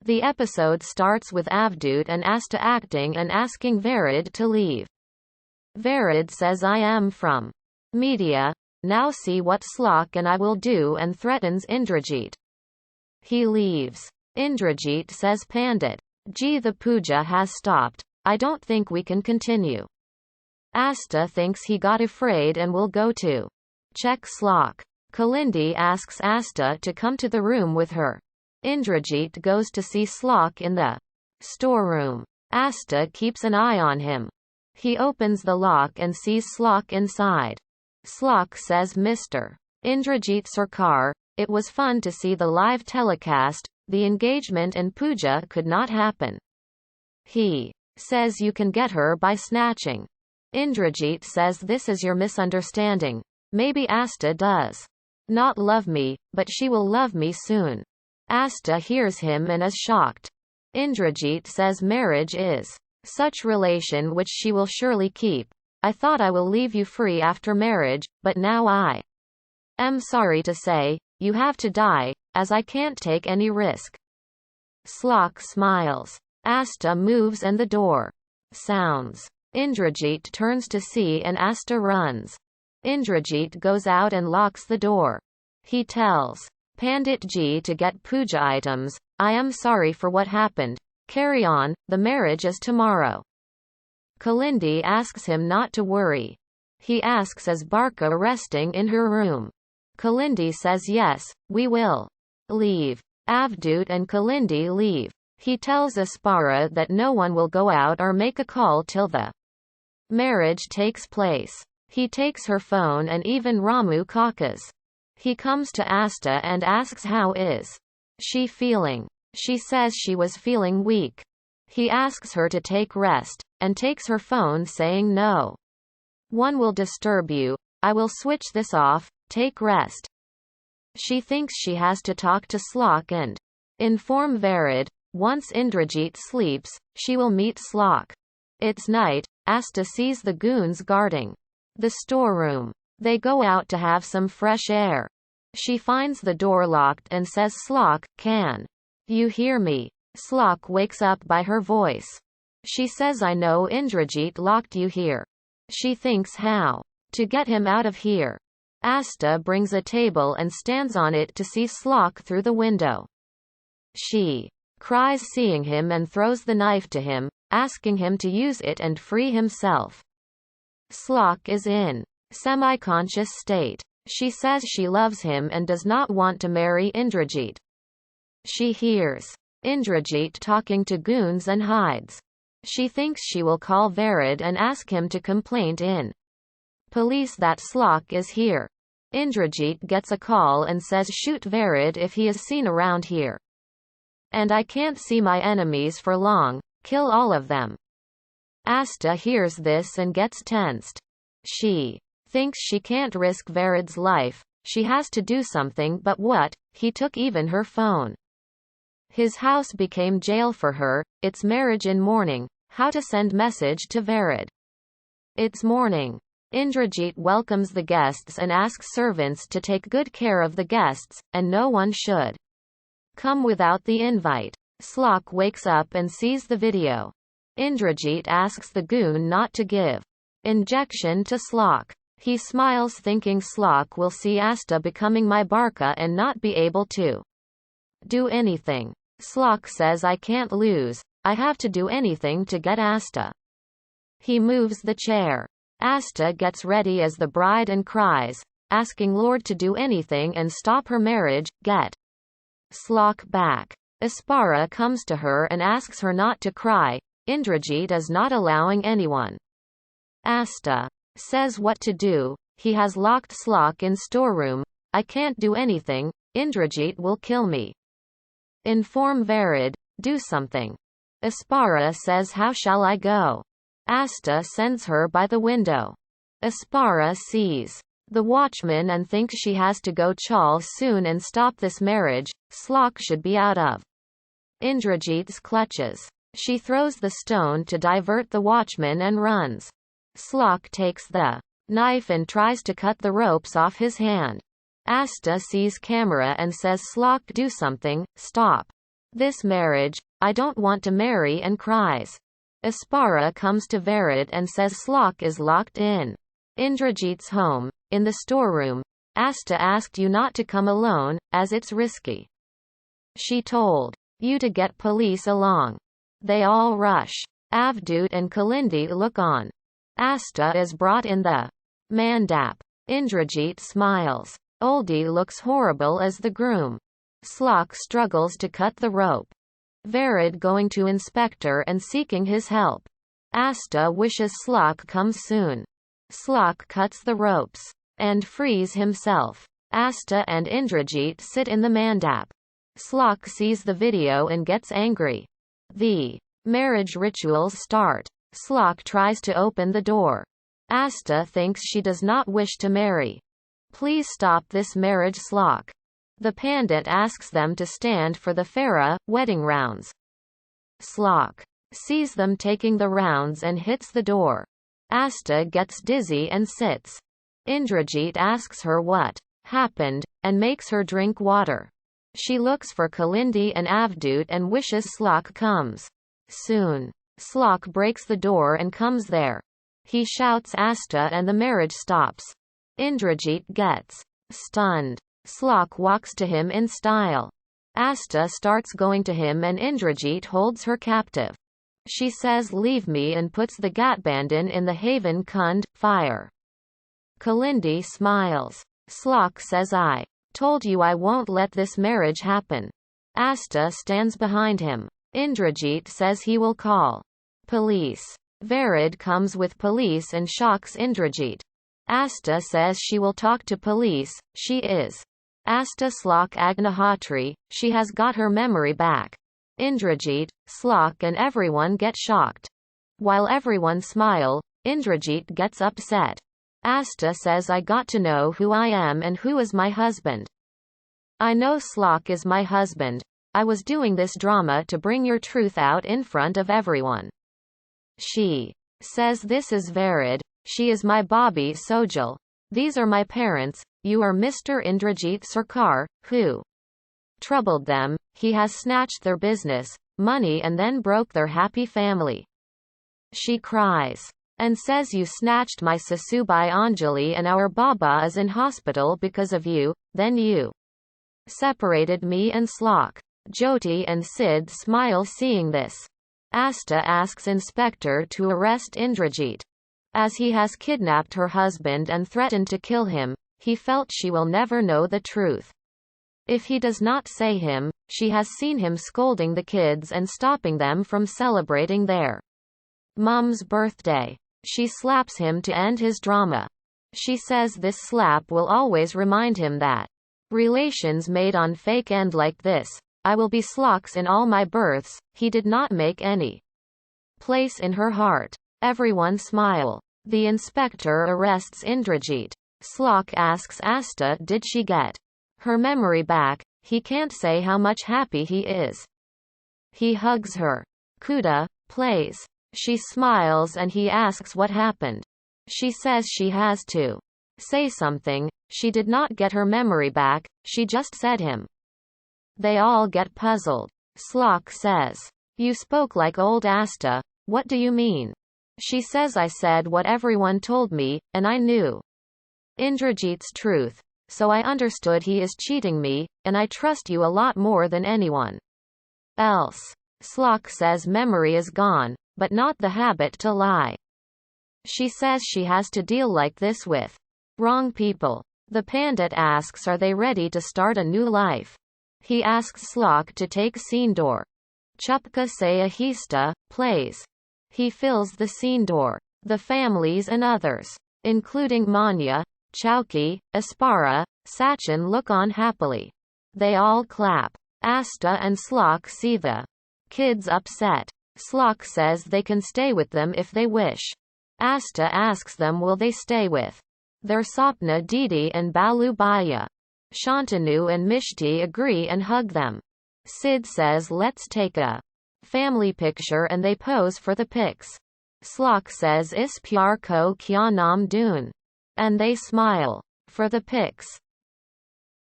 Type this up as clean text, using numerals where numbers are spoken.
The episode starts with Avdut and Asta acting and asking Varid to leave. Varid says I am from media, now see what Shlok and I will do, and threatens Indrajit. He leaves. Indrajit says Pandit Ji, the puja has stopped. I don't think we can continue. Asta thinks he got afraid and will go to check Shlok. Kalindi asks Asta to come to the room with her. Indrajit goes to see Shlok in the storeroom. Asta keeps an eye on him. He opens the lock and sees Shlok inside. Shlok says, Mr. Indrajit Sarkar, it was fun to see the live telecast. The engagement and puja could not happen. He says you can get her by snatching. Indrajit says this is your misunderstanding. Maybe Asta does not love me, but she will love me soon. Asta hears him and is shocked. Indrajit says marriage is such relation which she will surely keep. I thought I will leave you free after marriage, but now I am sorry to say, you have to die, as I can't take any risk. Shlok smiles. Asta moves and the door sounds. Indrajit turns to see and Asta runs. Indrajit goes out and locks the door. He tells Pandit Ji to get puja items. I am sorry for what happened. Carry on, the marriage is tomorrow. Kalindi asks him not to worry. He asks is Barka resting in her room. Kalindi says yes, we will leave. Avdut and Kalindi leave. He tells Aspara that no one will go out or make a call till the marriage takes place. He takes her phone and even Ramu Kakas. He comes to Asta and asks how is she feeling. She says she was feeling weak. He asks her to take rest, and takes her phone saying no one will disturb you, I will switch this off, take rest. She thinks she has to talk to Shlok and inform Varid. Once Indrajit sleeps, she will meet Shlok. It's night. Asta sees the goons guarding the storeroom. They go out to have some fresh air. She finds the door locked and says Shlok, can you hear me? Shlok wakes up by her voice. She says I know Indrajit locked you here. She thinks how to get him out of here. Asta brings a table and stands on it to see Shlok through the window. She cries seeing him and throws the knife to him, asking him to use it and free himself. Shlok is in semi-conscious state. She says she loves him and does not want to marry Indrajit. She hears Indrajit talking to goons and hides. She thinks she will call Varid and ask him to complain in police that Shlok is here. Indrajit gets a call and says shoot Varid if he is seen around here. And I can't see my enemies for long, kill all of them. Asta hears this and gets tensed. She thinks she can't risk Varid's life, she has to do something, but what? He took even her phone. His house became jail for her. It's marriage in mourning. How to send message to Varid. It's morning. Indrajit welcomes the guests and asks servants to take good care of the guests, and no one should come without the invite. Shlok wakes up and sees the video. Indrajit asks the goon not to give injection to Shlok. He smiles thinking Shlok will see Asta becoming my Barka and not be able to do anything. Shlok says I can't lose, I have to do anything to get Asta. He moves the chair. Asta gets ready as the bride and cries, asking Lord to do anything and stop her marriage, get Shlok back. Aspara comes to her and asks her not to cry. Indrajit is not allowing anyone. Asta says what to do. He has locked Shlok in storeroom. I can't do anything. Indrajit will kill me. Inform Varid. Do something. Aspara says how shall I go? Asta sends her by the window. Aspara sees the watchman and thinks she has to go Chal soon and stop this marriage. Shlok should be out of Indrajit's clutches. She throws the stone to divert the watchman and runs. Shlok takes the knife and tries to cut the ropes off his hand. Asta sees camera and says Shlok do something, stop. This marriage, I don't want to marry, and cries. Aspara comes to Varid and says Shlok is locked in Indrajit's home. In the storeroom, Astha asked you not to come alone, as it's risky. She told you to get police along. They all rush. Avdut and Kalindi look on. Astha is brought in the mandap. Indrajit smiles. Oldie looks horrible as the groom. Shlok struggles to cut the rope. Varid going to inspector and seeking his help. Astha wishes Shlok comes soon. Shlok cuts the ropes and frees himself. Astha and Indrajit sit in the mandap. Shlok sees the video and gets angry. The marriage rituals start. Shlok tries to open the door. Astha thinks she does not wish to marry. Please stop this marriage, Shlok. The pandit asks them to stand for the Farah wedding rounds. Shlok sees them taking the rounds and hits the door. Astha gets dizzy and sits. Indrajit asks her what happened, and makes her drink water. She looks for Kalindi and Avdut and wishes Shlok comes soon. Shlok breaks the door and comes there. He shouts Astha and the marriage stops. Indrajit gets stunned. Shlok walks to him in style. Astha starts going to him and Indrajit holds her captive. She says leave me and puts the Gatbandhan in the Haven Kund fire. Kalindi smiles. Shlok says I told you I won't let this marriage happen. Astha stands behind him. Indrajit says he will call police. Varid comes with police and shocks Indrajit. Astha says she will talk to police. She is Astha Shlok Agnihotri, she has got her memory back. Indrajit, Shlok and everyone get shocked. While everyone smile, Indrajit gets upset. Astha says I got to know who I am and who is my husband. I know Shlok is my husband. I was doing this drama to bring your truth out in front of everyone. She says this is Varid. She is my Bobby Sojal. These are my parents. You are Mr. Indrajit Sarkar, who troubled them. He has snatched their business, money and then broke their happy family. She cries and says you snatched my Sasubai Anjali and our Baba is in hospital because of you, then you separated me and Shlok. Jyoti and Sid smile seeing this. Astha asks Inspector to arrest Indrajit. As he has kidnapped her husband and threatened to kill him, he felt she will never know the truth. If he does not say him, she has seen him scolding the kids and stopping them from celebrating their mom's birthday. She slaps him to end his drama. She says this slap will always remind him that relations made on fake end like this. I will be Shlok's in all my births. He did not make any place in her heart. Everyone smile. The inspector arrests Indrajit. Shlok asks Astha did she get her memory back. He can't say how much happy he is. He hugs her. Kuda plays. She smiles and he asks what happened. She says she has to say something. She did not get her memory back, she just said him. They all get puzzled. Shlok says, you spoke like old Astha. What do you mean? She says I said what everyone told me, and I knew Indrajit's truth. So I understood he is cheating me, and I trust you a lot more than anyone else. Shlok says memory is gone, but not the habit to lie. She says she has to deal like this with wrong people. The pandit asks are they ready to start a new life. He asks Shlok to take scene door. Chupka Se Ahista plays. He fills the scene door. The families and others, including Manya, Chowki, Aspara, Sachin look on happily. They all clap. Astha and Shlok see the kids upset. Shlok says they can stay with them if they wish. Astha asks them will they stay with their Sapna Didi and Balu Baya. Shantanu and Mishti agree and hug them. Sid says let's take a family picture and they pose for the pics. Shlok says is pyar ko kya naam doon. And they smile for the pics.